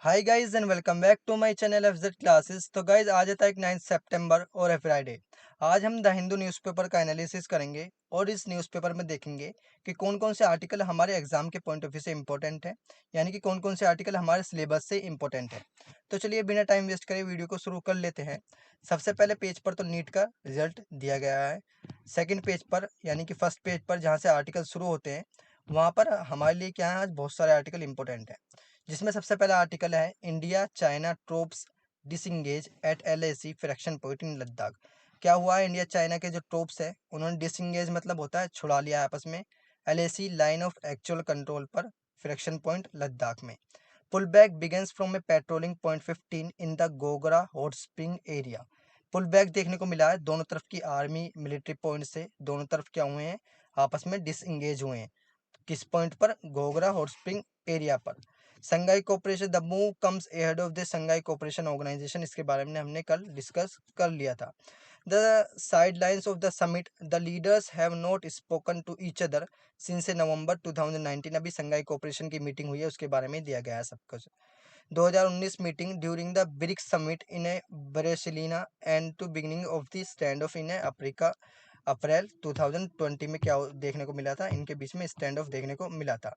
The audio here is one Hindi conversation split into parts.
Hi guys and welcome back to my channel FZ classes. तो गाइस आज है तारीख 9 सितंबर और है फ्राइडे। आज हम द हिंदू न्यूज़पेपर का एनालिसिस करेंगे और इस न्यूज़पेपर में देखेंगे कि कौन कौन से आर्टिकल हमारे एग्जाम के पॉइंट ऑफ व्यू से इंपॉर्टेंट है, यानी कि कौन कौन से आर्टिकल हमारे सिलेबस से इंपॉर्टेंट है। तो चलिए बिना टाइम वेस्ट करे वीडियो को शुरू कर लेते हैं। सबसे पहले पेज पर तो नीट का रिजल्ट दिया गया है। सेकेंड पेज पर यानी कि फर्स्ट पेज पर जहाँ से आर्टिकल शुरू होते हैं वहाँ पर हमारे लिए क्या है, आज बहुत सारे आर्टिकल इंपॉर्टेंट हैं। जिसमें सबसे पहला आर्टिकल है India China troops disengage at LAC friction point in Ladakh. क्या हुआ है, इंडिया चाइना के जो ट्रूप्स है उन्होंने डिसंगेज मतलब होता है छुड़ा लिया आपस में, LAC line of actual control पर फ्रैक्शन पॉइंट लद्दाख में। Pull back begins from a patrolling point 15 in the Gogra hot spring area. Pull back देखने को मिला है, दोनों तरफ की आर्मी मिलिट्री पॉइंट से दोनों तरफ क्या हुए हैं, आपस में डिसंगेज हुए हैं। किस पॉइंट पर, गोगरा हॉट स्प्रिंग एरिया पर। Shanghai Cooperation the move comes ahead of the Shanghai Cooperation Organisation, इसके बारे में हमने कल डिस्कस कर लिया था। The sidelines of the summit the leaders have not spoken to each other since November 2019। अभी संघाई कोऑपरेशन की मीटिंग हुई है, उसके बारे में दिया गया है सब कुछ। 2019 meeting during the BRICS summit in a Brasilia and to beginning of the standoff in a Africa April 2020 में क्या देखने को मिला था, इनके बीच में स्टैंड ऑफ देखने को मिला था।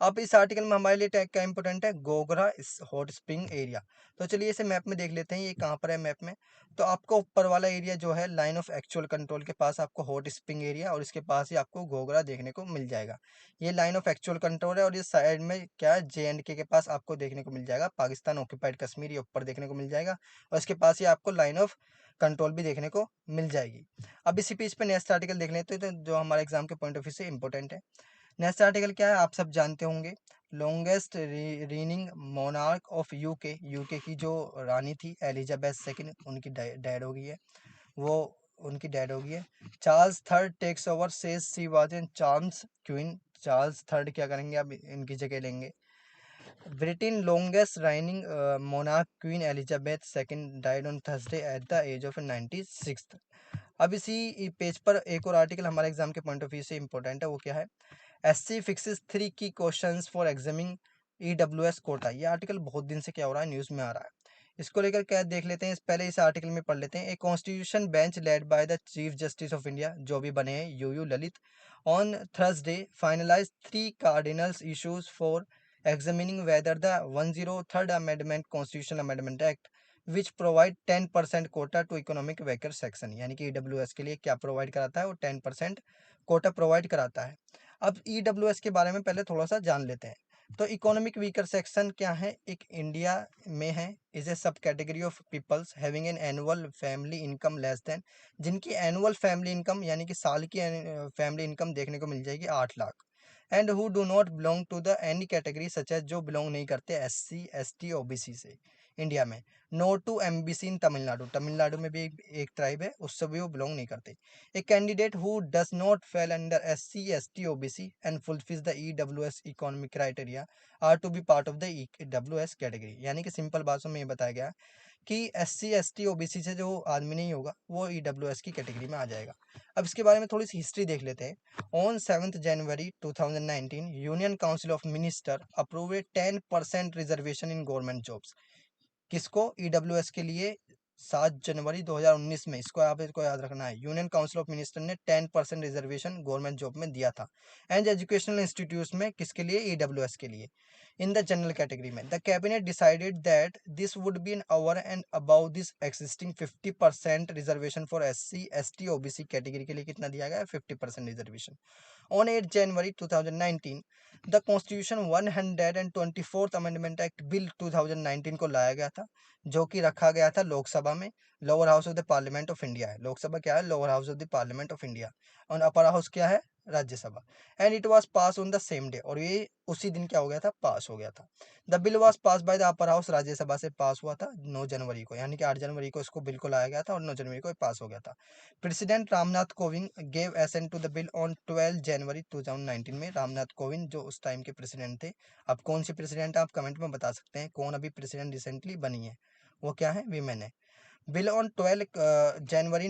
अब इस आर्टिकल में हमारे लिए टैग क्या इंपॉर्टेंट है, गोगरा हॉट स्प्रिंग एरिया। तो चलिए इसे मैप में देख लेते हैं, ये कहाँ पर है मैप में। तो आपको ऊपर वाला एरिया जो है लाइन ऑफ एक्चुअल कंट्रोल के पास आपको हॉट स्प्रिंग एरिया और इसके पास ही आपको गोगरा देखने को मिल जाएगा। ये लाइन ऑफ एक्चुअल कंट्रोल है और इस साइड में क्या है, JNK के पास आपको देखने को मिल जाएगा पाकिस्तान ऑक्यूपाइड कश्मीर, ये ऊपर देखने को मिल जाएगा और इसके पास ही आपको लाइन ऑफ कंट्रोल भी देखने को मिल जाएगी। अब इसी पेज पे नेक्स्ट आर्टिकल देख लेते हैं, तो जो हमारे एग्जाम के पॉइंट ऑफ व्यू से इंपॉर्टेंट है। नेक्स्ट आर्टिकल क्या है, आप सब जानते होंगे। Longest reigning monarch of UK, UK की जो रानी थी एलिजाबेथ सेकंड, उनकी डेड हो गई है, वो उनकी डेड हो गई है। Charles third takes over says she was an Charles queen, Charles third क्या करेंगे, अब इनकी जगह लेंगे। Britain longest reigning monarch queen Elizabeth second died on Thursday at the age of 96। अब इसी पेज पर एक और आर्टिकल हमारे एग्जाम के पॉइंट ऑफ व्यू से इंपॉर्टेंट है, वो क्या है, SC फिक्सेस 3 की questions for examining EWS quota. ये आर्टिकल बहुत दिन से क्या हो रहा है, न्यूज़ में आ रहा है। इसको लेकर क्या देख लेते हैं, पहले इस आर्टिकल में पढ़ लेते हैं। A constitution bench led by the chief justice of India, जो भी बने हैं UU Lalit, on Thursday finalise 3 cardinals issues for examining whether the 103rd Amendment Constitutional Amendment Act which provide 10% quota to economic weaker section, यानी कि EWS के लिए क्या प्रोवाइड कराता है, वो 10% कोटा प्रोवाइड कराता है। अब EWS के बारे में पहले थोड़ा सा जान लेते हैं। तो इकोनॉमिक वीकर सेक्शन क्या है, एक इंडिया में है, is a sub category of peoples having an annual family income less than, जिनकी एनुअल फैमिली इनकम यानी कि साल की फैमिली इनकम देखने को मिल जाएगी 8 lakh, and who do not belong to the any category such as, जो बिलोंग नहीं करते SC ST OBC से इंडिया में, no to MBC in Tamil Nadu, Tamil Nadu में भी एक ट्राइब है, उससे भी वो बिलोंग नहीं करते। A candidate who does not fall under SC ST OBC and fulfils the EWS economic criteria are to be part of the EWS category. यानी कि सिंपल भाषा में ये बताया गया कि SC ST OBC से जो आदमी नहीं होगा वो EWS की कैटेगरी में आ जाएगा। अब इसके बारे में थोड़ी सी हिस्ट्री देख लेते हैं। On 7 January 2019 union council of minister approve A 10% reservation in government jobs. किसको, EWS के लिए 7 जनवरी 2019 में, इसको आपको याद रखना है, यूनियन काउंसिल ऑफ मिनिस्टर ने 10% रिजर्वेशन गवर्नमेंट जॉब में दिया था। एंड एजुकेशनल इंस्टीट्यूट्स में किसके लिए, EWS के लिए, इन द जनरल कैटेगरी में। The cabinet decided that this would be an over and above this existing 50% reservation for SC ST OBC category के लिए कितना दिया गया है, 50% reservation. On 8 January 2019 the constitution 124th amendment act bill 2019 को लाया गया था, जो कि रखा गया था लोकसभा में, lower house of the parliament of India है। लोकसभा क्या है, lower house of the parliament of India, और अपर हाउस क्या है, Rajya Sabha. And it was pass on the same day, और ये उसी दिन क्या हो गया था, पास हो गया था। The bill was pass by the upper house, Rajya Sabha से पास हुआ था 9 जनवरी को, यानी कि 8 जनवरी को इसको बिल को लाया गया था और 9 जनवरी को पास हो गया था। President Ramnath Kovind gave assent to the bill on 12 January 2019 में। रामनाथ कोविंद जो उस टाइम के प्रेसिडेंट थे, अब कौन सी प्रेसिडेंट आप कमेंट में बता सकते हैं, कौन अभी प्रेसिडेंट रिसेंटली बनी है, वो क्या है, वीमेन है। बिल ऑन 12 जनवरी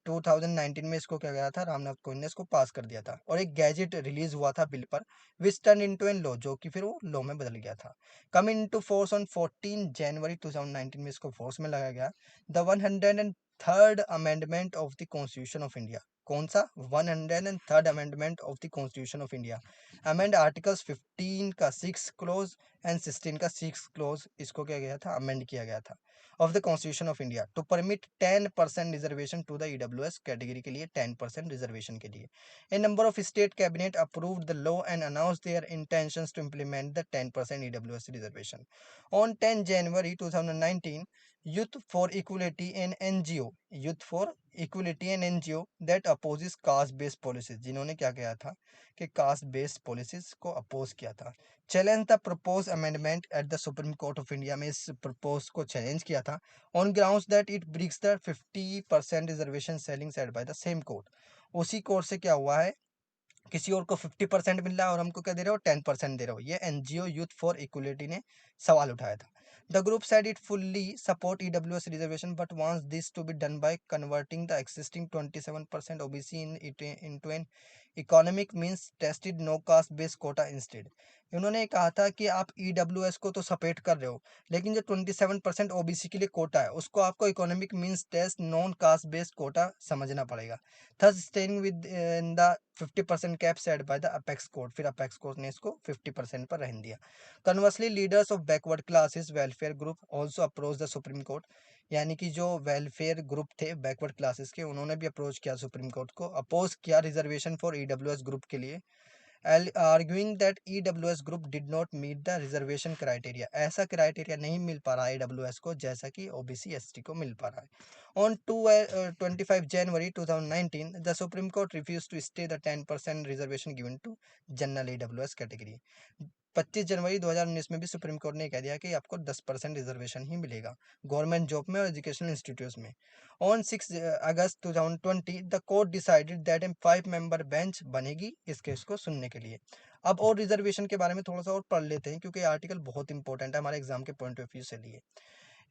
2019 में इसको क्या गया था, रामनाथ कोविंद ने इसको पास कर दिया था और एक गैजेट रिलीज हुआ था बिल पर, which turn into an law, जो कि फिर वो लॉ में बदल गया था। Coming into force on 14 January 2019 में इसको फोर्स में लगाया गया। The 103rd amendment of the constitution of India. कौन सा? 103rd amendment of the constitution of India. Amend articles 15 का 6 क्लोज एंड 16 का 6 क्लोज, इसको क्या गया था, अमेंड किया गया था of the constitution of India to permit 10% reservation to the EWS category के लिए, 10% रिजर्वेशन के लिए। A number of state cabinet approved the law and announced their intentions to implement the 10% EWS reservation. On 10 January 2019, Youth for Equality an NGO, Youth for Equality an NGO that opposes caste based policies, जिन्होंने क्या किया था कि कास्ट बेस्ड पॉलिसीज को अपोज किया था, challenge the propose amendment at the supreme court of India में इस प्रपोज को चैलेंज किया था on grounds that it breaks the 50% reservation ceiling set by the same court. उसी कोर्ट से क्या हुआ है, किसी और को 50% मिल रहा है और हमको क्या दे रहे हो, 10% दे रहे हो। ये एनजीओ यूथ फॉर इक्वलिटी ने सवाल उठाया था। The group said it fully support EWS reservation but wants this to be done by converting the existing 27% OBC into an economic means tested no caste based quota instead। उन्होंने कहा था कि आप EWS को तो सपोर्ट कर रहे हो, लेकिन जो 27% ओबीसी के लिए कोटा है उसको आपको economic means test non caste based quota समझना पड़ेगा। Thus staying within the 50% cap set by the apex court, फिर अपेक्स कोर्ट ने इसको 50% पर रहने दिया। Conversely leaders of backward classes welfare group also approach the supreme court, यानी कि जो वेलफेयर ग्रुप थे बैकवर्ड क्लासेस के, उन्होंने भी अप्रोच किया सुप्रीम कोर्ट को, अपोज किया रिजर्वेशन फॉर ईडब्ल्यूएस ग्रुप के लिए, arguing that EWS group did not meet the reservation criteria। ऐसा क्राइटेरिया नहीं मिल पा रहा है EWS को जैसा कि OBC ST को मिल पा रहा है। On 25 January 2019, the Supreme Court refused to stay the 10% reservation given to general EWS category। 25 जनवरी 2019 में भी सुप्रीम कोर्ट ने कह दिया कि आपको 10% रिजर्वेशन ही मिलेगा गवर्नमेंट जॉब में और एजुकेशनल इंस्टीट्यूट्स में। On 6 August 2020 the court decided that A 5 member bench बनेगी इस केस को सुनने के लिए। अब और रिजर्वेशन के बारे में थोड़ा सा और पढ़ लेते हैं क्योंकि आर्टिकल बहुत इंपॉर्टेंट है हमारे एग्जाम के पॉइंट ऑफ व्यू से लिए।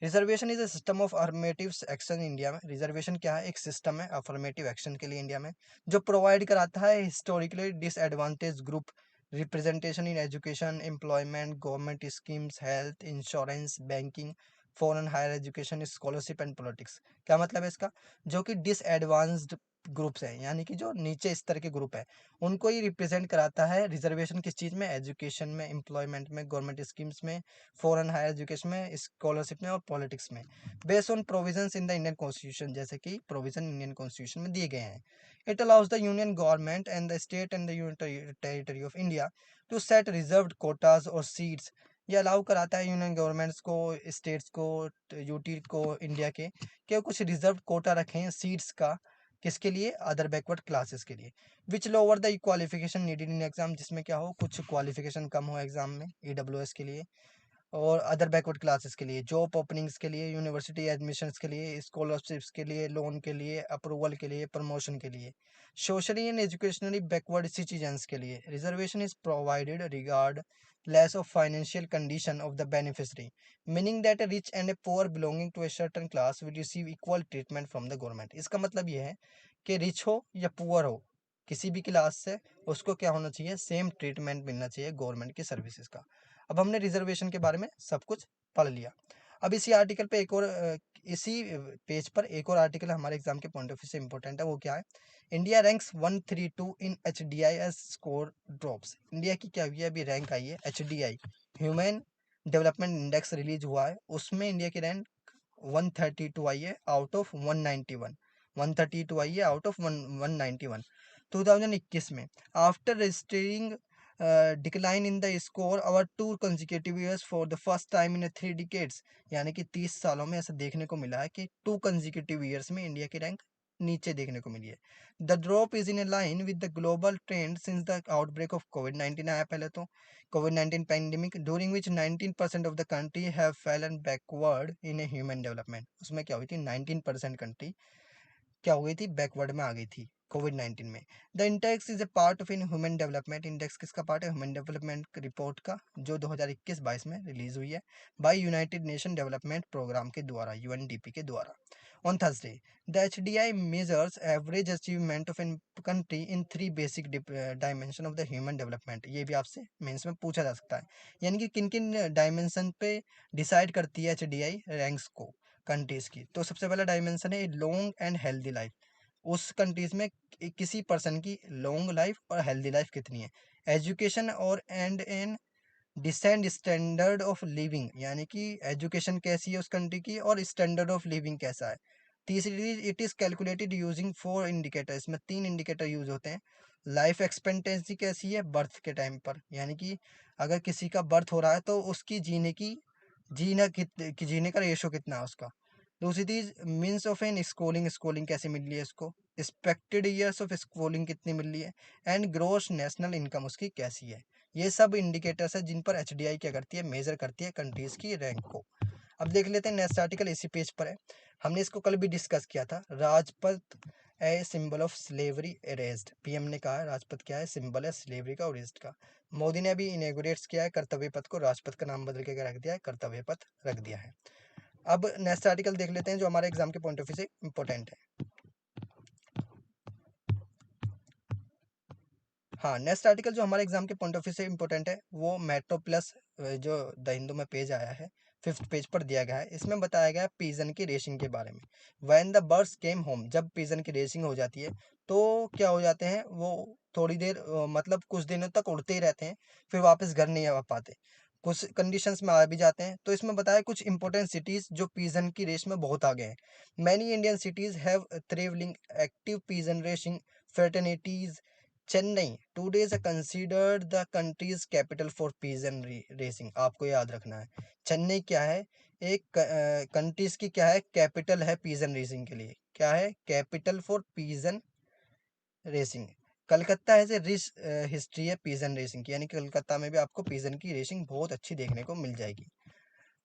Reservation is a system of affirmative action India में। रिजर्वेशन क्या है? एक सिस्टम है अफर्मेटिव एक्शन के लिए इंडिया में, जो प्रोवाइड कराता है historically disadvantage group representation in education, employment, government schemes, health insurance, banking, foreign higher education, scholarship and politics. क्या मतलब है इसका? जो कि डिसएडवांस्ड ग्रुप्स हैं, यानी कि जो नीचे स्तर के ग्रुप है, उनको ही रिप्रेजेंट कराता है रिजर्वेशन किस चीज़ में? एजुकेशन में, एम्प्लॉयमेंट में, गवर्नमेंट स्कीम्स में, फॉरेन हायर एजुकेशन में, स्कॉलरशिप में और पॉलिटिक्स में, based on provisions in the Indian constitution, जैसे कि प्रोविजन इंडियन कॉन्स्टिट्यूशन में दिए गए हैं। It allows the union government and the state and the union territory of India to set reserved quotas और सीट्स। ये अलाउ कराता है यूनियन गवर्नमेंट्स को, स्टेट्स को, यूटी को, इंडिया के, कि कुछ रिजर्व कोटा रखें सीट्स का, किसके लिए? अदर बैकवर्ड क्लासेस के लिए। Which lower the qualification needed in exam, जिसमें क्या हो, कुछ क्वालिफिकेशन कम हो एग्जाम में ईडब्ल्यूएस के लिए और अदर बैकवर्ड क्लासेस के लिए, जॉब ओपनिंग्स के लिए, यूनिवर्सिटी एडमिशन्स के लिए, स्कॉलरशिप्स के लिए, लोन के लिए, अप्रूवल के लिए, प्रमोशन के लिए, socially and educationally backward citizens के लिए। Reservation is provided regardless of financial condition of the beneficiary, meaning that a rich and a poor belonging to a certain class will receive equal treatment from the government. इसका मतलब ये है कि रिच हो या पुअर हो, किसी भी क्लास से, उसको क्या होना चाहिए? सेम ट्रीटमेंट मिलना चाहिए गवर्नमेंट की सर्विसेज का। अब हमने रिजर्वेशन के बारे में सब कुछ पढ़ लिया। अब इसी आर्टिकल पे एक और इसी पेज पर एक और आर्टिकल हमारे एग्जाम के पॉइंट ऑफ व्यू से इंपॉर्टेंट है, वो क्या है? India ranks 132 in HDI as score drops. India की क्या हुई है? अभी रैंक आई है HDI, human development index release हुआ है, उसमें इंडिया की रैंक 132 आई है आउट ऑफ 191। 132 आई है आउट ऑफ 191 2021 में। After registering decline in the score over 2 consecutive years for the first time in 3 decades, यानी कि 30 सालों में ऐसा देखने को मिला है कि 2 consecutive years में इंडिया की रैंक नीचे देखने को मिली है। The drop is in line with the global trend since the outbreak of कोविड-19 आया पहले तो, कोविड-19 pandemic, during which 19% of the country have fallen backward in a human development. उसमें क्या हुई थी? 19% कंट्री क्या हो गई थी? बैकवर्ड में आ गई थी कोविड-19 में। The index is a part of in human development. Index किसका पार्ट है? ह्यूमन डेवलपमेंट रिपोर्ट का, जो 2021-22 में रिलीज हुई है by United Nation Development Programme के द्वारा, यूएनडीपी के द्वारा। On Thursday, the HDI measures average achievement of a country in 3 basic dimension of the human development। ये भी आपसे मेंस में पूछा जा सकता है। यानी कि किन किन डायमेंशन पे डिसाइड करती है HDI रैंक्स को कंट्रीज की। तो सबसे पहला डायमेंशन है लॉन्ग एंड हेल्दी लाइफ। उस कंट्रीज में किसी पर्सन की लॉन्ग लाइफ और हेल्दी लाइफ कितनी है। एजुकेशन और and an decent standard of living, यानी कि एजुकेशन कैसी है उस कंट्री की और स्टैंडर्ड ऑफ लिविंग कैसा है। तीसरी चीज, it is calculated using 4 indicator. इसमें 3 इंडिकेटर यूज होते हैं। लाइफ एक्सपेक्टेंसी कैसी है बर्थ के टाइम पर, यानी कि अगर किसी का बर्थ हो रहा है तो उसकी जीने का रेशो कितना है उसका। दूसरी चीज, means of an schooling, schooling कैसे मिल रही है इसको। एक्सपेक्टेड ईयर्स ऑफ स्कूलिंग कितनी मिल रही है। एंड ग्रोस नेशनल इनकम उसकी कैसी है। ये सब इंडिकेटर्स है जिन पर HDI क्या करती है, मेजर करती है कंट्रीज की रैंक को। अब देख लेते हैं नेक्स्ट आर्टिकल, इसी पेज पर है। हमने इसको कल भी डिस्कस किया था। Rajpath a symbol of slavery erased. PM ने कहा है राजपथ क्या है, सिंबल है स्लेवरी का और इरेज्ड का। मोदी ने अभी इनॉग्रेट्स किया है कर्तव्य पथ को, राजपथ का नाम बदल के क्या रख दिया है, कर्तव्य पथ रख दिया है। अब नेक्स्ट आर्टिकल देख लेते हैं जो हमारे एग्जाम के पॉइंट ऑफ व्यू से इंपॉर्टेंट है। हाँ, नेक्स्ट आर्टिकल जो हमारे एग्जाम के पॉइंट ऑफ व्यू से इंपॉर्टेंट है वो मेट्रो प्लस जो द हिंदू में पेज आया है, 5th पेज पर दिया गया है। इसमें बताया गया है पिजन की रेसिंग के बारे में। When the birds came home, जब पिजन की रेसिंग हो जाती है तो क्या हो जाते हैं वो, थोड़ी देर मतलब कुछ दिनों तक उड़ते ही रहते हैं, फिर वापस घर नहीं आ पाते, कुछ कंडीशंस में आ भी जाते हैं। तो इसमें बताया कुछ इंपॉर्टेंट सिटीज जो पिजन की रेस में बहुत आगे हैं। Many Indian cities have thriving active pigeon racing fraternities. Chennai today is considered the country's capital for pigeon racing. आपको याद रखना है चेन्नई क्या है, एक कंट्रीज की क्या है, कैपिटल है पिजन रेसिंग के लिए। क्या है, capital for pigeon racing. Calcutta है रिच हिस्ट्री है पिजन रेसिंग की, यानी कि कलकत्ता में भी आपको पिजन की रेसिंग बहुत अच्छी देखने को मिल जाएगी।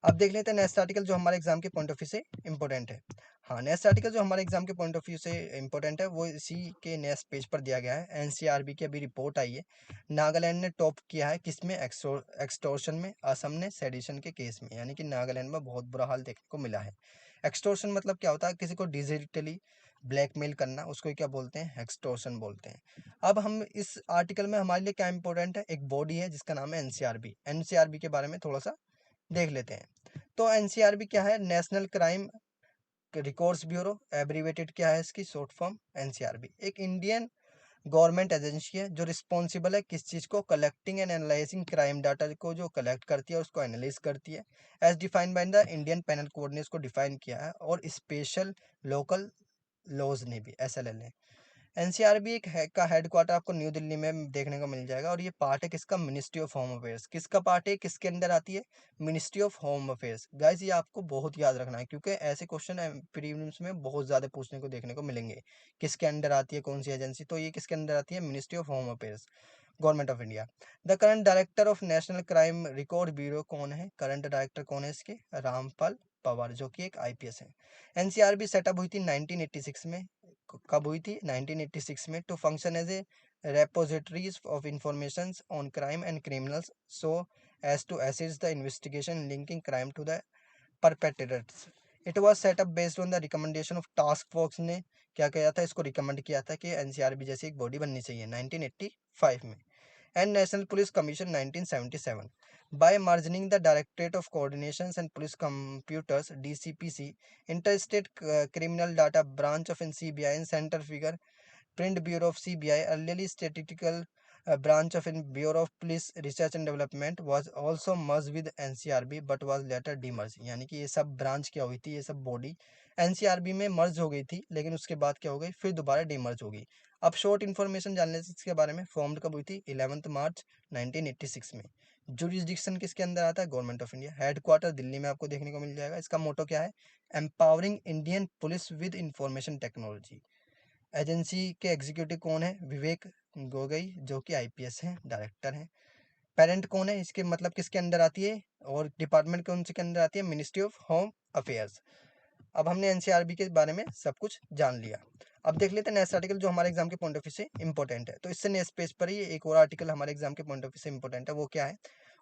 अब देख लेते हैं नेक्स्ट आर्टिकल जो हमारे एग्जाम के पॉइंट ऑफ व्यू से इंपॉर्टेंट है। हाँ, नेक्स्ट आर्टिकल जो हमारे एग्जाम के पॉइंट ऑफ व्यू से इंपॉर्टेंट है वो इसी के नेक्स्ट पेज पर दिया गया है। NCRB की अभी रिपोर्ट आई है। नागालैंड ने टॉप किया है किसमें, एक्सटोर्शन में। असम ने सेडिशन के केस में, यानी कि नागालैंड में बहुत बुरा हाल देखने को मिला है। एक्सटोर्शन मतलब क्या होता है, किसी को डिजिटली ब्लैकमेल करना, उसको क्या बोलते हैं, एक्सटोर्शन बोलते हैं। अब हम इस आर्टिकल में हमारे लिए क्या इंपॉर्टेंट है, एक बॉडी है जिसका नाम है NCRB के बारे में थोड़ा सा देख लेते हैं। तो NCRB क्या है, national crime records bureau, abbreviated क्या है इसकी शॉर्ट फॉर्म NCRB। एक इंडियन गवर्नमेंट एजेंसी है जो रिस्पॉन्सिबल है किस चीज़ को, collecting and analysing crime data को जो कलेक्ट करती है उसको एनालाइज करती है। As defined by the Indian penal code ने इसको डिफाइन किया है, और स्पेशल लोकल लॉज ने भी, SLL ने। NCRB का हेडक्वार्टर आपको न्यू दिल्ली में देखने को मिल जाएगा, और ये पार्ट है किसका, मिनिस्ट्री ऑफ होम अफेयर्स। किसका पार्ट है, किसके अंदर आती है, ministry of home affairs. Guys ये आपको बहुत याद रखना है क्योंकि ऐसे क्वेश्चन प्रीलिम्स में बहुत ज़्यादा पूछने को देखने को मिलेंगे। किसके अंडर आती है कौन सी एजेंसी, तो ये किसके अंदर आती है, ministry of home affairs, government of India. The current director of national crime record bureau कौन है, करंट डायरेक्टर कौन है इसके, रामपाल पवार, जो कि एक IPS है। NCRB सेटअप हुई थी 1986 में। कब हुई थी, 1986 में, to function as a repositories of information on crime and criminals so as to assist the investigation linking crime to the perpetrators. It was set up based on the recommendation of task force ने क्या किया था, इसको रिकमेंड किया था कि NCRB जैसी एक बॉडी बननी चाहिए 1985 में। And national police commission 1977। By merging the Directorate of Coordinations and Police Computers DCPC, Interstate Criminal Data Branch of NCBI and Center Figure Print Bureau of CBI, earlier statistical branch of Bureau of Police Research and Development was also merged with NCRB but was later demerged। यानी कि ये सब ब्रांच क्या हुई थी, ये सब बॉडी NCRB में मर्ज हो गई थी, लेकिन उसके बाद क्या हो गई, फिर दोबारा डीमर्ज हो गई। अब शॉर्ट इन्फॉर्मेशन जानने से इसके बारे में, फॉर्म्ड कब हुई थी, 11 मार्च 1986 में। जुरिस्डिक्शन किसके अंदर आता है, government of India. Headquarter Delhi में आपको देखने को मिल जाएगा। इसका मोटो क्या है, empowering Indian police with information technology. Agency के एग्जीक्यूटिव कौन है, विवेक गोगई, जो कि IPS हैं, डायरेक्टर हैं। पेरेंट कौन है इसके, मतलब किसके अंदर आती है, और डिपार्टमेंट कौन से के अंदर आती है, मिनिस्ट्री ऑफ होम अफेयर्स। अब हमने NCRB के बारे में सब कुछ जान लिया। अब देख लेते हैं नेक्स्ट आर्टिकल जो हमारे एग्जाम के पॉइंट ऑफ व्यू से इंपॉर्टेंट है। तो इससे नेक्स्ट पेज पर ही एक और आर्टिकल हमारे एग्जाम के पॉइंट ऑफ व्यू से इंपॉर्टेंट है, वो क्या है,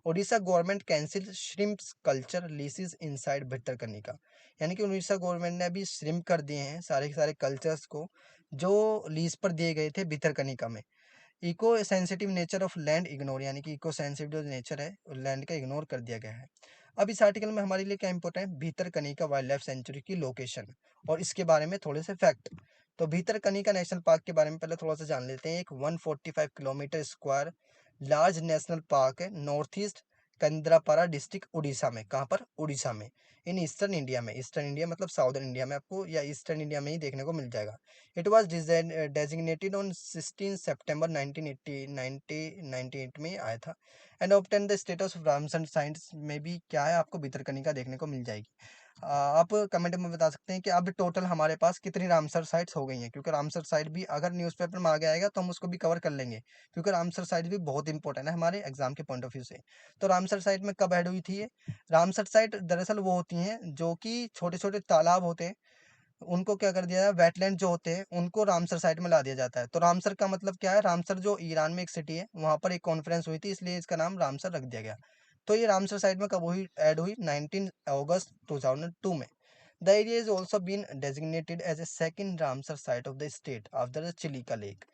Orissa government cancel shrimps culture leases inside Bhitarkanika, यानी कि उड़ीसा गवर्नमेंट ने अभी श्रिम्प कर दिए हैं सारे के सारे कल्चर्स को जो लीज पर दिए गए थे भितरकनिका में। Eco sensitive nature of land ignore, यानी कि इको सेंसिटिव जो नेचर है लैंड का इग्नोर कर दिया गया है। अब इस आर्टिकल में हमारे लिए क्या इंपॉर्टेंट है, भीतरकनिका वाइल्ड लाइफ सेंचुरी की लोकेशन और इसके बारे में थोड़े से फैक्ट। तो भीतरकनिका नेशनल पार्क के बारे में पहले थोड़ा सा जान लेते हैं। एक 145 kilometre square large national park है north east Kendrapara district Orissa में। कहाँ पर, उड़ीसा में, इन ईस्टर्न इंडिया में। ईस्टर्न इंडिया मतलब साउदर्न इंडिया में आपको, या ईस्टर्न इंडिया में ही देखने को मिल जाएगा। इट वॉज डेजिग्नेटेड ऑन 16 सितंबर 1998 में आया था and obtain the status of Ramsar sites में भी क्या है आपको भीतरकनिका देखने को मिल जाएगी। आप कमेंट में बता सकते हैं कि अब टोटल हमारे पास कितनी रामसर साइट्स हो गई हैं, क्योंकि रामसर साइट भी अगर न्यूज़पेपर में आगे आएगा तो हम उसको भी कवर कर लेंगे, क्योंकि रामसर साइट भी बहुत इंपॉर्टेंट है हमारे एग्जाम के पॉइंट ऑफ व्यू से। तो रामसर साइट में कब ऐड हुई थी ये? रामसर साइट दरअसल वो होती हैं जो कि छोटे छोटे तालाब होते हैं, उनको क्या कर दिया है, वेटलैंड जो होते हैं उनको रामसर साइट में ला दिया जाता है। तो रामसर का मतलब क्या है, रामसर जो ईरान में एक सिटी है वहां पर एक कॉन्फ्रेंस हुई थी, इसलिए इसका नाम रामसर रख दिया गया। तो ये रामसर साइट में कब हुई, ऐड हुई 19 अगस्त 2002 में। The area is also been designated as a second Ramsar site of the state after the Chilika lake.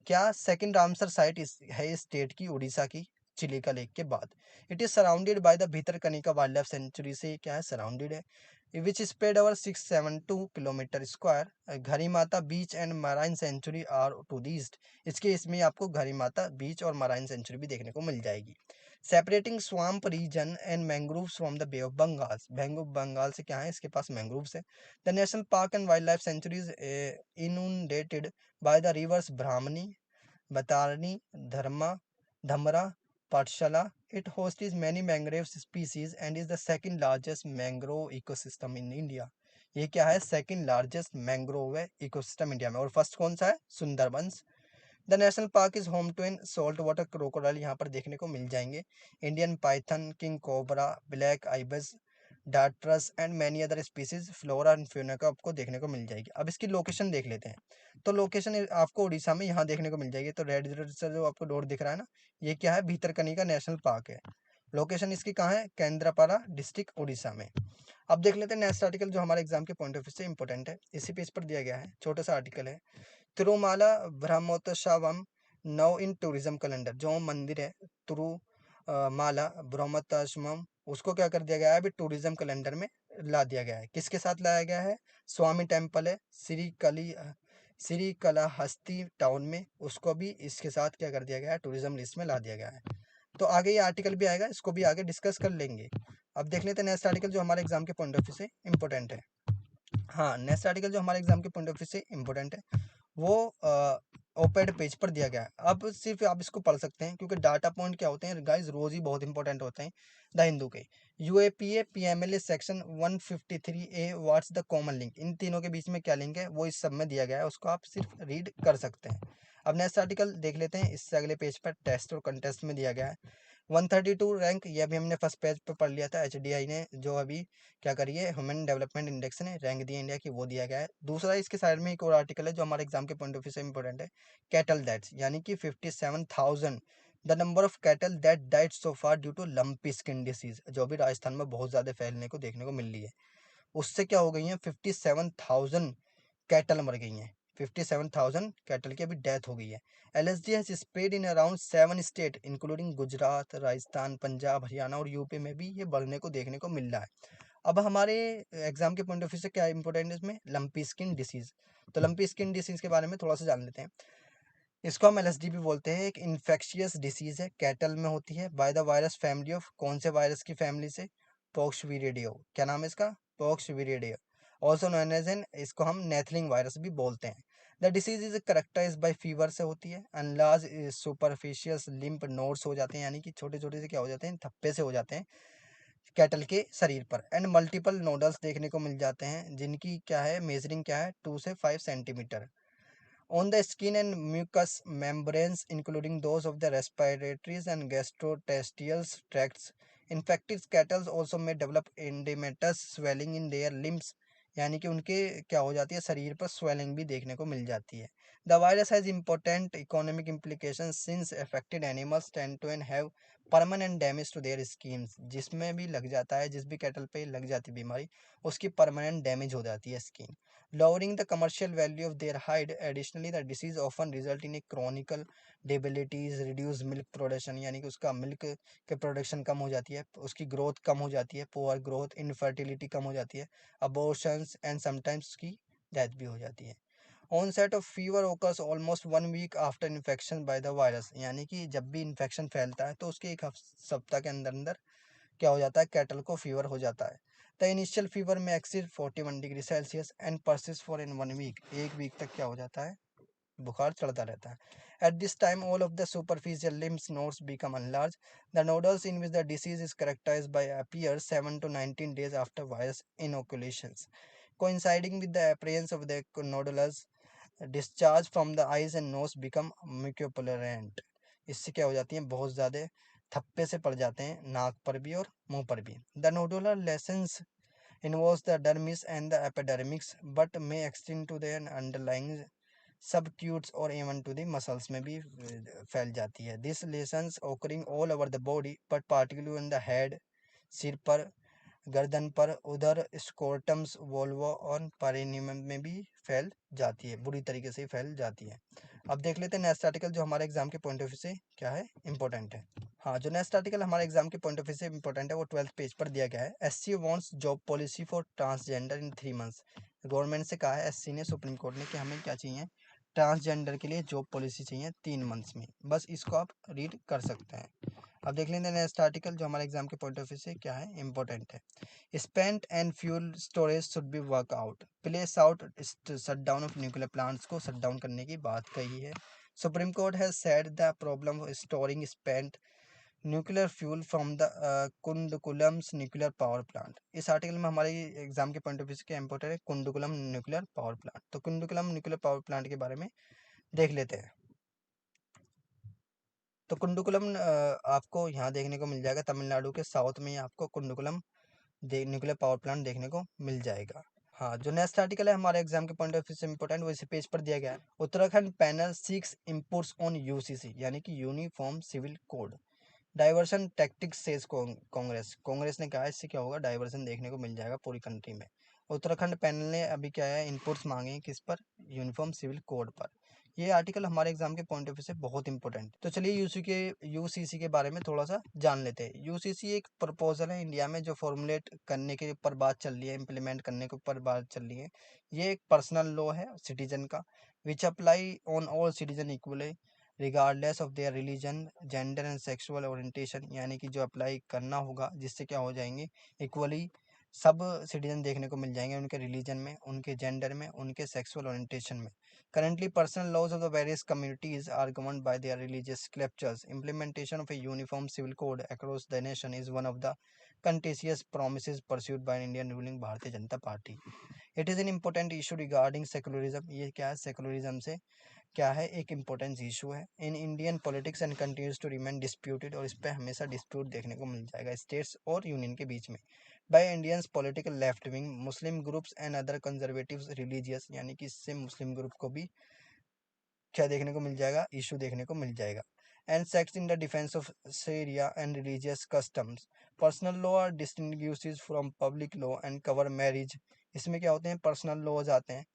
क्या सेकंड रामसर साइट है स्टेट की, उड़ीसा की, चिलिका लेक के बाद। It is surrounded by the Bhitarkanika wild life sanctuary से क्या है, सराउंडेड है, which spread over 672 kilometre square. Gahirmatha beach and marine sanctuary are to the east. इसके इसमें आपको घरी माता बीच और मराइन सेंचुरी भी देखने को मिल जाएगी। Separating swamp region and mangroves from the bay of Bengal. Bay of Bengal से क्या है, इसके पास मैंग्रोव्स है। The national park and wild life sanctuaries inundated by the rivers Brahmani, Batarani, Dharma, Dhamra, Patshala. It hosts many mangrove species and is the second largest mangrove ecosystem in India. ये क्या है, second largest mangrove ecosystem India में। और फर्स्ट कौन सा है, Sundarbans. The national park is home to an salt water crocodile, यहाँ पर देखने को मिल जाएंगे। Indian python, king cobra, black ibis, darters and many other species, flora and fauna को आपको देखने को मिल जाएगी। अब इसकी लोकेशन देख लेते हैं। तो लोकेशन आपको उड़ीसा में यहाँ देखने को मिल जाएगी। तो रेड से जो आपको डॉट दिख रहा है ना, ये क्या है, भीतरकनिका नेशनल पार्क है। लोकेशन इसकी कहाँ है, केंद्रापारा डिस्ट्रिक्ट उड़ीसा में। अब देख लेते हैं नेक्स्ट आर्टिकल जो हमारे एग्जाम के पॉइंट ऑफ व्यू से इंपॉर्टेंट है। इसी पेज पर दिया गया है, छोटा सा आर्टिकल है। तिरुमाला ब्रह्मोत्सवम नौ इन टूरिज्म कैलेंडर। जो मंदिर है तिरुमाला ब्रह्मोत्सवम, उसको क्या कर दिया गया है, अभी टूरिज्म कैलेंडर में ला दिया गया है। किसके साथ लाया गया है, स्वामी टेम्पल है श्री कलाहस्ती टाउन में, उसको भी इसके साथ क्या कर दिया गया है, टूरिज्म लिस्ट में ला दिया गया है। तो आगे ये आर्टिकल भी आएगा, इसको भी आगे डिस्कस कर लेंगे। अब देख लेते हैं नेक्स्ट आर्टिकल जो हमारे एग्जाम के पॉइंट ऑफ व्यू से इंपॉर्टेंट है। हाँ, नेक्स्ट आर्टिकल जो हमारे एग्जाम के पॉइंट ऑफ व्यू से इंपॉर्टेंट है वो ओपेड पेज पर दिया गया है। अब सिर्फ आप इसको पढ़ सकते हैं, क्योंकि डाटा पॉइंट क्या होते हैं गाइस, रोज ही बहुत इंपॉर्टेंट होते हैं द हिंदू के। UAPA PMLA section 153 A what's the common link, इन तीनों के बीच में क्या लिंक है वो इस सब में दिया गया है, उसको आप सिर्फ रीड कर सकते हैं। अब नेक्स्ट आर्टिकल देख लेते हैं, इससे अगले पेज पर टेस्ट और कंटेस्ट में दिया गया है 132 रैंक। ये अभी हमने फर्स्ट पेज पे पढ़ लिया था, एचडीआई ने जो अभी क्या करिए ह्यूमन डेवलपमेंट इंडेक्स ने रैंक दिया इंडिया की, वो दिया गया है। दूसरा इसके साइड में एक और आर्टिकल है जो हमारे एग्जाम के पॉइंट ऑफ व्यू से इंपॉर्टेंट है, कैटल डेथ्स, यानी कि 57,000 the number of cattle that died so far due to lumpy skin disease, जो भी राजस्थान में बहुत ज्यादा फैलने को देखने को मिल रही है। उससे क्या हो गई है, 57,000 कैटल मर गई हैं। 57,000 कैटल की अभी डेथ हो गई है। LSD has spread in around 7 state including Gujarat, Rajasthan, Punjab, Haryana और यूपी में भी ये बढ़ने को देखने को मिल रहा है। अब हमारे एग्जाम के पॉइंट ऑफ व्यू से क्या इंपॉर्टेंट है इसमें, लंपी स्किन डिसीज। तो लंपी स्किन डिसीज के बारे में थोड़ा सा जान लेते हैं। इसको हम एलएसडी भी बोलते हैं। एक इन्फेक्शियस डिसीज है, कैटल में होती है, bye the virus family of, कौन से वायरस की फैमिली से, पॉक्सवीरिडियो। क्या नाम है इसका, poxviridae. Also known as an, इसको हम नेथलिंग वायरस भी बोलते हैं। The disease is characterise by fever से होती है, अनलार्ज सुपरफिशियस लिम्फ नोड्स हो जाते हैं, यानी कि छोटे छोटे से क्या हो जाते हैं, थप्पे से हो जाते हैं कैटल के शरीर पर। एंड मल्टीपल नोडल्स देखने को मिल जाते हैं, जिनकी क्या है मेजरिंग क्या है 2 से 5 centimetre on the skin and mucous membranes, including those of the respiratory and gastrointestinal tracts. Infected cattle also may develop edematous swelling in their limbs, यानी कि उनके क्या हो जाती है, शरीर पर स्वेलिंग भी देखने को मिल जाती है। The virus has important economic implications since affected animals tend to and have permanent damage to their skins, जिसमें भी लग जाता है, जिस भी कैटल पे लग जाती है बीमारी, उसकी परमानेंट डैमेज हो जाती है skin. Lowering the commercial value of their hide, additionally the disease often result in a chronical debilities, reduce milk production, यानी कि उसका मिल्क के प्रोडक्शन कम हो जाती है, उसकी ग्रोथ कम हो जाती है, पुअर ग्रोथ, इनफर्टिलिटी कम हो जाती है, अबॉर्शंस एंड समटाइम्स उसकी डेथ भी हो जाती है। Onset of fever occurs almost 1 week after infection by the virus, यानी कि जब भी इन्फेक्शन फैलता है तो उसके एक सप्ताह के अंदर अंदर क्या हो जाता है, कैटल को फीवर हो जाता है। The initial fever may exceed 41 degree Celsius and persist for in 1 week, 1 week तक क्या हो जाता है, बुखार चढ़ता रहता है। At this time all of the superficial limbs nodes become enlarge, the nodules in which the disease is characterized by appear 7 to 19 days after virus inoculations, coinciding with the appearance of the nodulars, discharge from the eyes and nose become mucopurulent, इससे क्या हो जाती हैं, बहुत ज़्यादा थप्पे से पड़ जाते हैं नाक पर भी और मुंह पर भी। The nodular lesions involves the dermis and the epidermis but may extend to the underlying subcutis और इवन टू द मसल्स में भी फैल जाती है। This lessons occurring all over the body but particular in the head, सिर पर, गर्दन पर, उधर स्कोर्टम्स, वोल्वो और पेरिनियम में भी फैल जाती है, बुरी तरीके से फैल जाती है। अब देख लेते हैं नेक्स्ट आर्टिकल जो हमारे एग्जाम के पॉइंट ऑफ व्यू से क्या है, इंपॉर्टेंट है। हाँ, जो नेक्स्ट आर्टिकल हमारे एग्जाम के पॉइंट ऑफ व्यू से इंपॉर्टेंट है वो 12th पेज पर दिया गया है। SC wants job policy for transgender in 3 months। Government से कहा है एससी ने, सुप्रीम कोर्ट ने, कि हमें क्या चाहिए, ट्रांसजेंडर के लिए जॉब पॉलिसी चाहिए 3 months में। बस इसको आप रीड कर सकते हैं। अब देख लेते हैं नेक्स्ट आर्टिकल जो हमारे एग्जाम के पॉइंट ऑफ व्यू से क्या है, इंपॉर्टेंट है। Spent and fuel storage should be work out, place out shutdown of nuclear plants को शटडाउन करने की बात कही है। Supreme court has said the problem of storing spent nuclear fuel from the Kudankulam's nuclear power plant. इस आर्टिकल में हमारे एग्जाम के पॉइंट ऑफ व्यू से क्या इंपॉर्टेंट है, कुंडकुलम न्यूक्लियर पावर प्लांट। तो कुंडकुलम न्यूक्लियर पावर प्लांट के बारे में देख लेते हैं। तो कुंडकुलम आपको यहाँ देखने को मिल जाएगा, तमिलनाडु के साउथ में ही आपको कुंडकुलम न्यूक्लियर पावर प्लांट देखने को मिल जाएगा। हाँ, जो नेक्स्ट आर्टिकल है हमारे एग्जाम के पॉइंट ऑफ व्यू से इंपॉर्टेंट, वो इसी पेज पर दिया गया है। Uttarakhand panel seeks inputs on UCC, यानी कि uniform civil code, diversion tactics says Congress. Congress ने कहा इससे क्या होगा, डाइवर्सन देखने को मिल जाएगा पूरी कंट्री में। उत्तराखंड पैनल ने अभी क्या है, इनपुट्स मांगे हैं किस पर, यूनिफॉर्म सिविल कोड पर। ये आर्टिकल हमारे एग्जाम के पॉइंट ऑफ व्यू से बहुत इंपॉर्टेंट है। तो चलिए यूसीसी के बारे में थोड़ा सा जान लेते हैं। यूसीसी एक प्रपोजल है इंडिया में जो फॉर्मुलेट करने के ऊपर बात चल रही है, इम्प्लीमेंट करने के ऊपर बात चल रही है। ये एक पर्सनल लॉ है सिटीजन का, which apply on all citizen equally regardless of their religion, gender and sexual orientation, यानी कि जो अप्लाई करना होगा जिससे क्या हो जाएंगे, इक्वली सब सिटीजन देखने को मिल जाएंगे, उनके रिलीजन में, उनके जेंडर में, उनके सेक्सुअल ओरिएंटेशन में। Currently, personal laws of the various communities are governed by their religious scriptures. Implementation of a uniform civil code across the nation is one of the contentious promises pursued by Indian ruling Bharatiya Janata Party. It is an important issue regarding secularism. ये क्या है, सेकुलरिज्म से क्या है, एक इम्पोर्टेंस इशू है in Indian politics and continues to remain disputed, और इस पर हमेशा डिस्प्यूट देखने को मिल जाएगा स्टेट्स और यूनियन के बीच में, by Indians political left wing, Muslim groups and other conservative religious, यानी कि इससे मुस्लिम ग्रुप को भी क्या देखने को मिल जाएगा, इशू देखने को मिल जाएगा। And sex in the defence of sharia and religious customs, personal law are distinguishes from public law and cover marriage. इसमें क्या होते हैं, पर्सनल लॉज आते हैं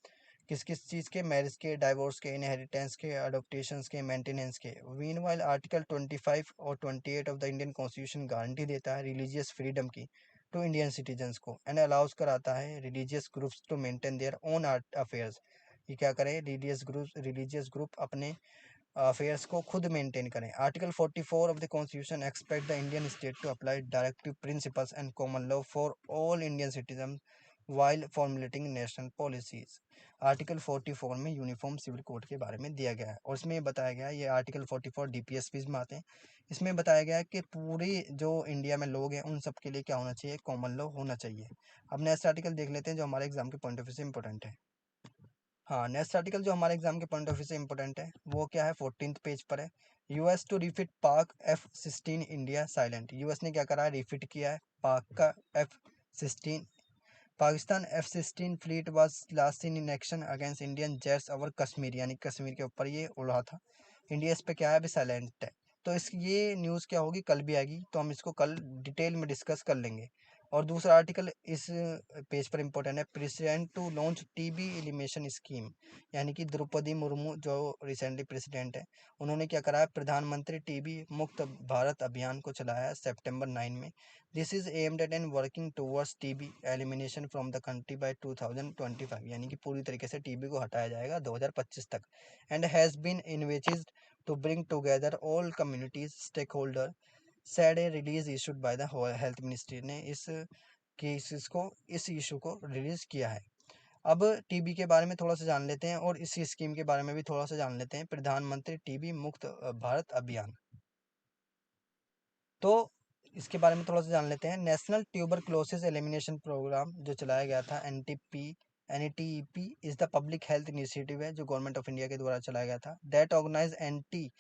किस किस चीज़ के, मैरिज के, डाइवोर्स के, इनहेरिटेंस के, अडोप्टेशंस के, मेंटेनेंस के। मीनवाइल आर्टिकल 25 और 28 of the Indian constitution guarantee देता है रिलीजियस फ्रीडम की टू इंडियन सिटीजन्स को, एंड अलाउज कराता है religious groups to maintain their own affairs. ये क्या करें, रिलीजियस ग्रुप अपने अफेयर्स को खुद मेंटेन करें। Article 44 of the constitution expect the Indian state to apply directive principles and common law for all Indian citizen while formulating national policies. Article 44 में यूनिफॉर्म सिविल कोड के बारे में दिया गया है, और इसमें बताया गया है, ये आर्टिकल 44 डीपीएसपी में आते हैं। इसमें बताया गया है कि पूरी जो इंडिया में लोग हैं उन सब के लिए क्या होना चाहिए, कॉमन लॉ होना चाहिए। अब नेक्स्ट आर्टिकल देख लेते हैं जो हमारे एग्जाम के पॉइंट ऑफ व्यू से इंपॉर्टेंट है। हाँ, नेक्स्ट आर्टिकल जो हमारे एग्जाम के पॉइंट ऑफ व्यू से इंपॉर्टेंट है वो क्या है, 14th पेज पर है। यूएस टू रिफिट पाक F-16 इंडिया साइलेंट। यूएस ने क्या करा है, रिफिट किया है पाक का F-16। Pakistan F-16 fleet was last seen in action against Indian jets over Kashmir, यानी कश्मीर के ऊपर ये उड़ा था। इंडिया इस पे क्या है, अभी साइलेंट है। तो ये न्यूज़ क्या होगी, कल भी आएगी, तो हम इसको कल डिटेल में डिस्कस कर लेंगे। और दूसरा आर्टिकल इस पेज पर इम्पोर्टेंट है, president to launch TB elimination scheme, यानी कि द्रौपदी मुर्मू जो रिसेंटली प्रेसिडेंट है, उन्होंने क्या करा है, प्रधानमंत्री टीबी मुक्त भारत अभियान को चलाया है सितंबर 9 में। This is aimed at and working towards TB elimination from the country bye 2025, यानी कि पूरी तरीके से टीबी को हटाया जाएगा 2025 तक। And has been invested to bring together all communities stakeholder, said a release issued by the health ministry ने इस इशू को रिलीज किया है। अब टीबी के बारे में थोड़ा सा जान लेते हैं और इसी स्कीम के बारे में भी थोड़ा सा जान लेते हैं, प्रधानमंत्री टीबी मुक्त भारत अभियान। तो इसके बारे में थोड़ा सा जान लेते हैं। नेशनल ट्यूबरक्लोसिस एलिमिनेशन प्रोग्राम जो चलाया गया था, NTP is the public health initiative है जो गवर्नमेंट ऑफ इंडिया के द्वारा चलाया गया था। That organise anti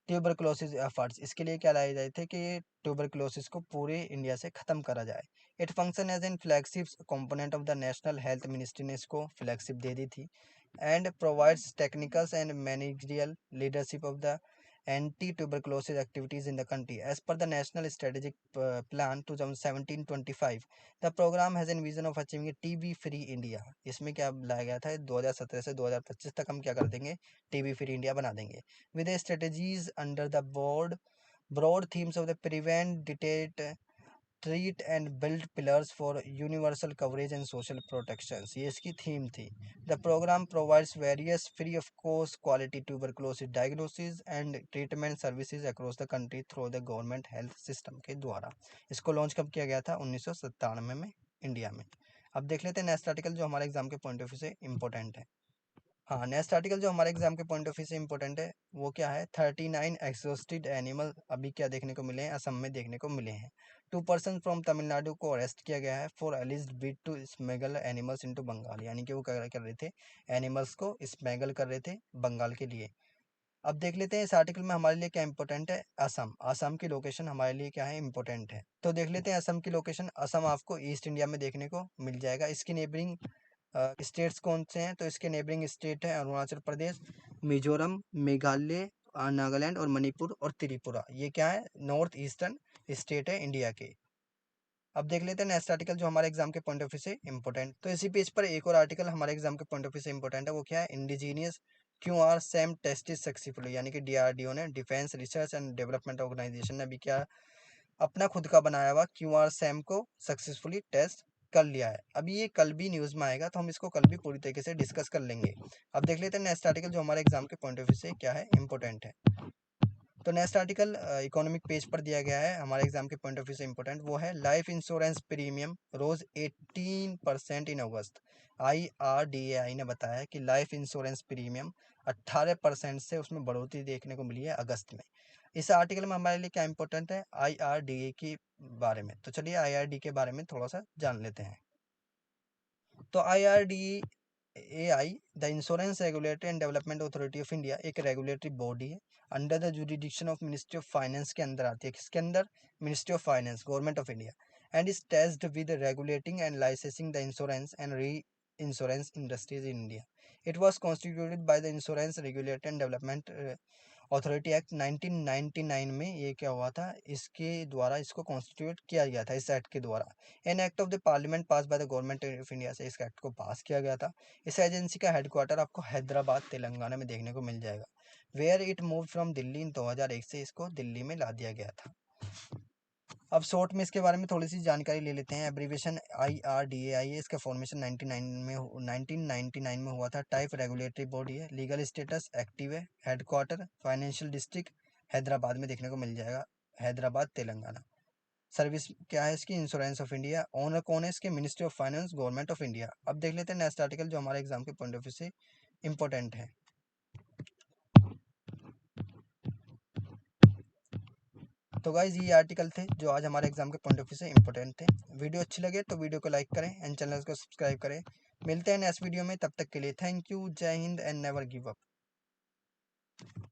tuberculosis efforts, इसके लिए क्या लाए गए थे कि ट्यूबरक्लोसिस को पूरे इंडिया से ख़त्म करा जाए। It function as an flagship component of the national health ministry ने इसको फ्लैगशिप दे दी थी। And provides technicals and managerial leadership of the anti-tuberculosis activities in the country. As per the National Strategic Plan 2017-25, the program has a vision of achieving a TB-free India. इसमें क्या लाया गया था, 2017 से 2025 तक हम क्या कर देंगे, टीबी फ्री इंडिया बना देंगे। With the strategies under the broad themes of the prevent, detect, treat and build pillars for universal coverage and social protections, ये इसकी थीम थी। The programme provides various free of cost quality tuberculosis diagnosis and treatment services across the country through the government health system के द्वारा। इसको लॉन्च कब किया गया था, 1997 में इंडिया में। अब देख लेते हैं नेक्स्ट आर्टिकल जो हमारे एग्जाम के पॉइंट ऑफ व्यू से इंपॉर्टेंट है। हाँ, नेक्स्ट आर्टिकल जो हमारे एग्जाम के पॉइंट ऑफ व्यू से इंपॉर्टेंट है वो क्या है, 39 एक्सोस्टेड एनिमल अभी क्या देखने को मिले हैं, असम में देखने को मिले हैं। 2 पर्सन फ्रॉम तमिलनाडु को अरेस्ट किया गया है for alleged bid to smuggle animals into Bengal, यानी कि वो क्या कर रहे थे, एनिमल्स को स्मगल कर रहे थे बंगाल के लिए। अब देख लेते हैं इस आर्टिकल में हमारे लिए क्या इंपॉर्टेंट है, असम। असम की लोकेशन हमारे लिए क्या है, इंपॉर्टेंट है। तो देख लेते हैं असम की लोकेशन। असम आपको ईस्ट इंडिया में देखने को मिल जाएगा। इसकी नेबरिंग स्टेट्स कौन से हैं, तो इसके नेबरिंग स्टेट है अरुणाचल प्रदेश, मिजोरम, मेघालय, नागालैंड और मणिपुर और त्रिपुरा। ये क्या है, नॉर्थ ईस्टर्न स्टेट है इंडिया के। अब देख लेते हैं नेक्स्ट आर्टिकल जो हमारे एग्जाम के पॉइंट ऑफ व्यू से इंपॉर्टेंट। तो इसी पेज पर एक और आर्टिकल हमारे एग्जाम के पॉइंट ऑफ व्यू से इंपॉर्टेंट है, वो क्या है, indigenous QR SAM tested successfully, यानी कि DRDO ने, defence research and development organisation ने अभी क्या अपना खुद का बनाया हुआ क्यूआर सैम को सक्सेसफुली टेस्ट कर लिया है। अभी ये कल भी न्यूज़ में आएगा, तो हम इसको कल भी पूरी तरीके से डिस्कस कर लेंगे। अब देख लेते हैं नेक्स्ट आर्टिकल जो हमारे एग्जाम के पॉइंट ऑफ व्यू से क्या है, इंपॉर्टेंट है। तो नेक्स्ट आर्टिकल इकोनॉमिक पेज पर दिया गया है, हमारे एग्जाम के पॉइंट ऑफ व्यू से इंपॉर्टेंट, वो है लाइफ इंश्योरेंस प्रीमियम रोज 18% इन अगस्त। IRDAI ने बताया है कि लाइफ इंश्योरेंस प्रीमियम 18% से उसमें बढ़ोतरी देखने को मिली है अगस्त में। इस आर्टिकल में हमारे लिए क्या इंपॉर्टेंट है, IRDA के बारे में। तो चलिए IRD के बारे में थोड़ा सा जान लेते हैं। तो IRDAI the insurance regulatory and development authority of India एक रेगुलेटरी बॉडी है under the jurisdiction of ministry of finance के अंदर आती है। किसके अंदर, ministry of finance, government of India. And is tasked with regulating and licensing the insurance and reinsurance industries in India. It was constituted by the insurance regulatory and development authority act 1999 में ये क्या हुआ था, इसके द्वारा इसको कॉन्स्टिट्यूट किया गया था, इस एक्ट के द्वारा। An act of the parliament pass by the government of India से इस एक्ट को पास किया गया था। इस एजेंसी का हेडक्वार्टर आपको हैदराबाद तेलंगाना में देखने को मिल जाएगा। Where it move from Delhi in 2001 से इसको दिल्ली में ला दिया गया था। अब शॉर्ट में इसके बारे में थोड़ी सी जानकारी ले लेते हैं। एब्रीविएशन IRDAI है, इसका फॉर्मेशन 1999 में हुआ था। टाइप रेगुलेटरी बॉडी है। लीगल स्टेटस एक्टिव है। हेडक्वार्टर फाइनेंशियल डिस्ट्रिक्ट हैदराबाद में देखने को मिल जाएगा, हैदराबाद तेलंगाना। सर्विस क्या है इसकी, इंश्योरेंस ऑफ इंडिया। ओनर कौन है इसके, ministry of finance, government of India. अब देख लेते हैं नेक्स्ट आर्टिकल जो हमारे एग्जाम के पॉइंट ऑफ व्यू से इंपॉर्टेंट है। तो गाइज ये आर्टिकल थे जो आज हमारे एग्जाम के पॉइंट ऑफ व्यू से इंपॉर्टेंट थे। वीडियो अच्छी लगे तो वीडियो को लाइक करें एंड चैनल को सब्सक्राइब करें। मिलते हैं नेक्स्ट वीडियो में, तब तक के लिए थैंक यू, जय Hind and never give up.